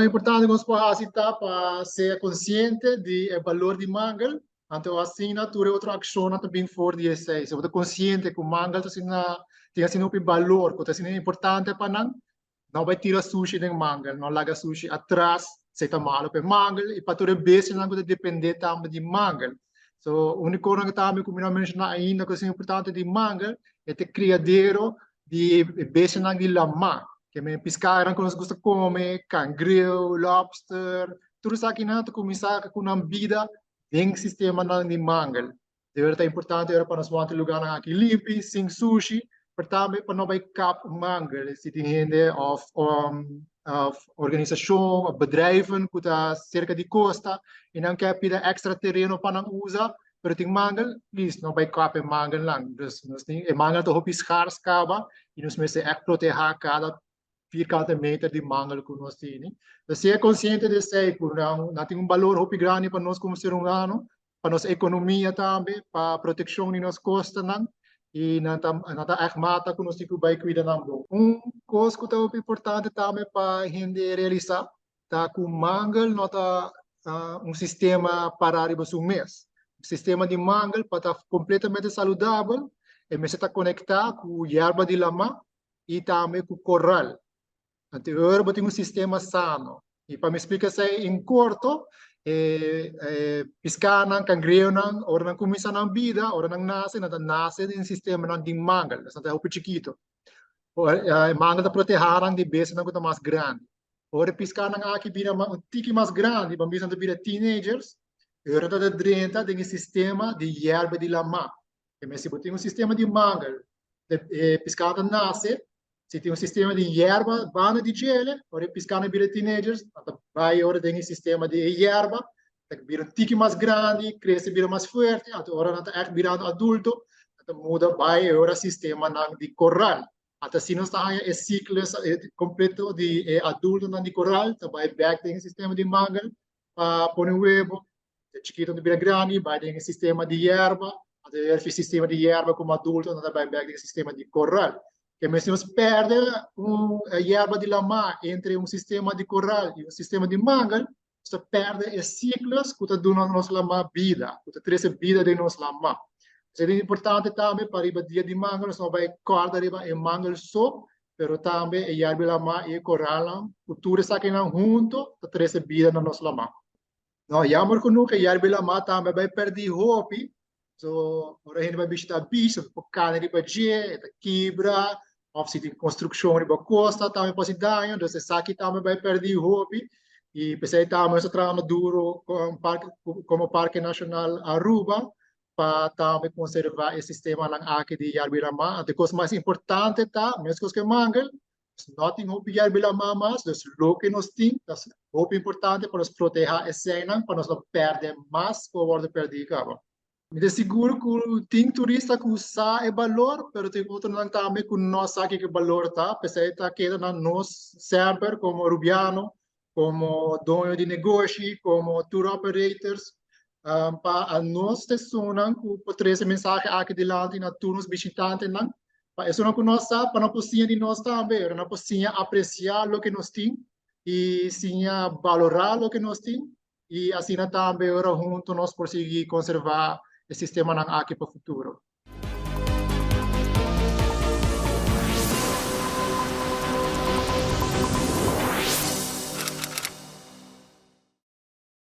importante que nós possamos para ser consciente do valor de mangal. Então, assim, natura outra ação também for de esse. Se você é consciente que o mangal tem assim um valor, que é importante para nós, não vai tirar sushi do mangal, não larga sushi atrás, se está malo para mangal, e para toda vez não pode depender também de mangal. So, a única coisa que também, como eu mencionei ainda, que é importante de mangal, é o criadeiro de beijo de lama. Que me pescaram que nós gosta de comer, cangril, lobster, tudo isso aqui não, começar com uma vida em sistema de mangal. De verdade é importante para nós manter lugar aqui limpo, sem sushi, pertama para não vai cap mangal, se tem gente of organização, bedrijven, que está cerca de costa, e não quer pedir extra terreno para não usar, pero tem mangal, please, não vai cap mangal lang. Dus, nós tem, mangal to hopi schaars kaba, e nós mesmo é proteger cada vierkante meter de mangal que nós temos. Então, se é consciente de ser, não tem valor hopi grande para nós como ser humano, para nossa economia também, para a proteção de nossas costas, e nata mata que nós temos que cuidar não. Coisa que é importante também para a gente realizar, tá com mangal nota sistema para o mês. O sistema de mangal para estar completamente saudável, e mesmo está conectado com a erva de lama e também com o corral. Anterior, eu tenho um sistema sano. E para me explicar isso em curto, piscanan, cangreonan, ora não começa na vida, ora não nasce em sistema de mangal, é um chiquito. Mangal da proteger de base não é mais grande. Ora piscanan aqui vira um tique mais grande, para mim são vira teenagers, ora da drenta tem sistema de erva de lama. E se tem um sistema de mangal, piscanan nasce, se tem um sistema de erva, banda de gele, ora piscana vira teenagers, vai ora tem um sistema de erva, vira um tique mais grande, cresce vira mais forte, ora não está virando adulto, muda vai ora sistema de corral. Até se não está em ciclo completo de adulto de corral, vai back tem um sistema de mangal para pôr um huevo, chiquito de vira grande, vai tem um sistema de erva, até o sistema de erva como adulto, vai back tem um sistema de corral. Que nós perde a erva de lama entre um sistema de corral e um sistema de mangal, você perde os ciclos que está dando a nossa lama vida, que está trazendo vida de nossa lama. Isso é importante também para o dia de mangal, nós não vai cortar o mangal só, mas também a erva de lama e o corral, o tudo está aqui junto, está trazendo vida na nossa lama. Não, jammer genoeg, a erva de lama também vai perder hopi. So, ora a gente vai visitar bicho, porque de badia, quebra, of se tem construção de costa, também pode dar, então esse aqui também vai perder o hobby, e pensei também nós trabalhamos duro como o Parque Nacional Aruba, para também conservar esse sistema aqui de Yarbirama. A coisa mais importante tá, mesmo que mangal, não tem hobby Yarbirama mais, então o que nós temos, é hobby importante para nos proteger a cena, para nós não perder mais, por perder cabo. Me seguro que tem turista que usa o valor, mas tem outro não também que não sabe que valor tá, pensei tá queda na nós server como Rubiano, como dono de negócio, como tour operators, para nós tesonam que por trazer mensagem aqui delante na turnos visitantes não, para isso não que nós sabe, para não possível de nós também, não possível apreciar o que nós temos e sim valorar o que nós temos e assim também junto nós conseguir conservar o sistema aqui para o futuro.